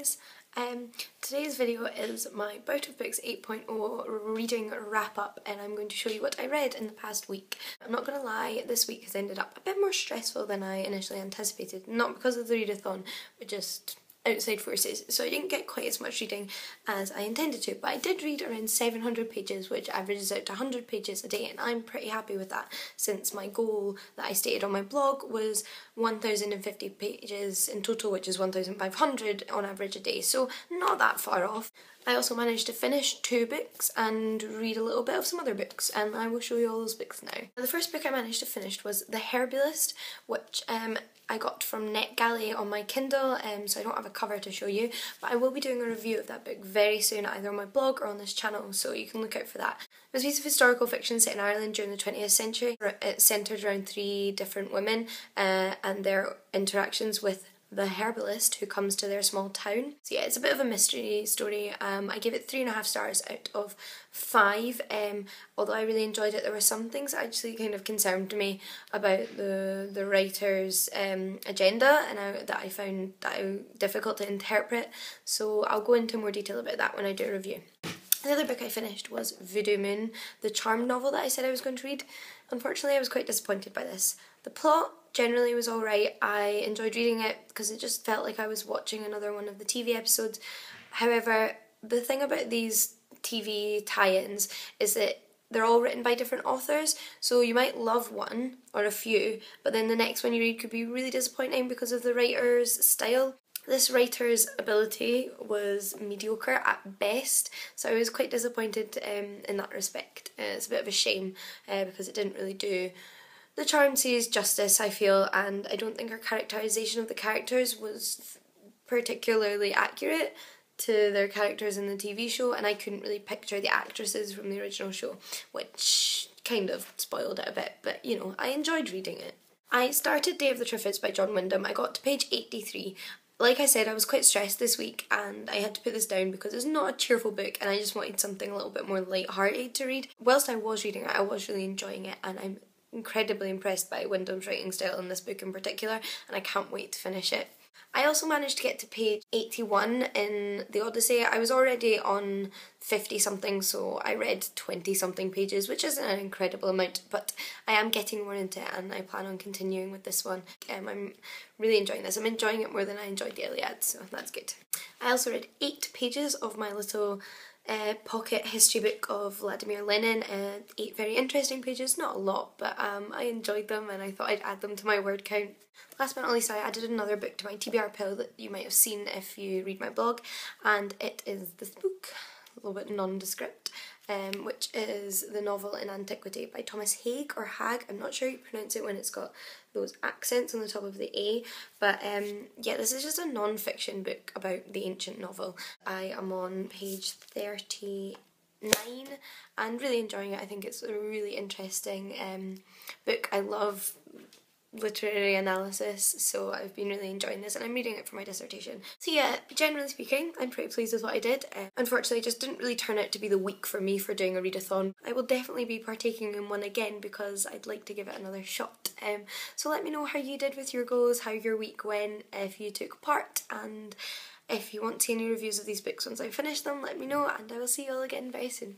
guys. Today's video is my Bout of Books 8.0 reading wrap up, and I'm going to show you what I read in the past week. I'm not gonna lie, this week has ended up a bit more stressful than I initially anticipated, not because of the readathon, but just outside forces, so I didn't get quite as much reading as I intended to, but I did read around 700 pages, which averages out to 100 pages a day, and I'm pretty happy with that, since my goal that I stated on my blog was 1050 pages in total, which is 1500 on average a day, so not that far off. I also managed to finish 2 books and read a little bit of some other books, and I will show you all those books now. The first book I managed to finish was The Herbalist, which I got from NetGalley on my Kindle, so I don't have a cover to show you, but I will be doing a review of that book very soon, either on my blog or on this channel, so you can look out for that. It was a piece of historical fiction set in Ireland during the 20th century. It centred around 3 different women and their interactions with the herbalist who comes to their small town. So yeah, it's a bit of a mystery story. I gave it 3.5 stars out of 5. Although I really enjoyed it, there were some things that actually kind of concerned me about the writer's agenda, and that I found difficult to interpret. So I'll go into more detail about that when I do a review. The other book I finished was Voodoo Moon, the charm novel that I said I was going to read. Unfortunately, I was quite disappointed by this. The plot generally was alright. I enjoyed reading it because it just felt like I was watching another one of the TV episodes. However, the thing about these TV tie-ins is that they're all written by different authors, so you might love one or a few, but then the next one you read could be really disappointing because of the writer's style. This writer's ability was mediocre at best, so I was quite disappointed in that respect. It's a bit of a shame because it didn't really do the charm series justice, I feel, and I don't think her characterisation of the characters was particularly accurate to their characters in the TV show, and I couldn't really picture the actresses from the original show, which kind of spoiled it a bit, but you know, I enjoyed reading it. I started Day of the Triffids by John Wyndham. I got to page 83. Like I said, I was quite stressed this week and I had to put this down because it's not a cheerful book and I just wanted something a little bit more light-hearted to read. Whilst I was reading it, I was really enjoying it, and I'm incredibly impressed by Wyndham's writing style in this book in particular, and I can't wait to finish it. I also managed to get to page 81 in the Odyssey. I was already on 50 something, so I read 20 something pages, which isn't an incredible amount, but I am getting more into it and I plan on continuing with this one. I'm really enjoying this. I'm enjoying it more than I enjoyed the Iliad, so that's good. I also read 8 pages of my little pocket history book of Vladimir Lenin. 8 very interesting pages, not a lot, but I enjoyed them and I thought I'd add them to my word count. Last but not least, I added another book to my TBR pile that you might have seen if you read my blog, and it is this book, a little bit nondescript, which is the novel in Antiquity by Thomas Haig, or Hag, I'm not sure how you pronounce it when it's got those accents on the top of the A, but yeah, this is just a non-fiction book about the ancient novel. I am on page 39 and really enjoying it. I think it's a really interesting book. I love literary analysis, so I've been really enjoying this and I'm reading it for my dissertation. So yeah, generally speaking, I'm pretty pleased with what I did. Unfortunately, it just didn't really turn out to be the week for me for doing a readathon. I will definitely be partaking in one again because I'd like to give it another shot. So let me know how you did with your goals, how your week went, if you took part, and if you want to see any reviews of these books once I finish them, let me know, and I will see you all again very soon.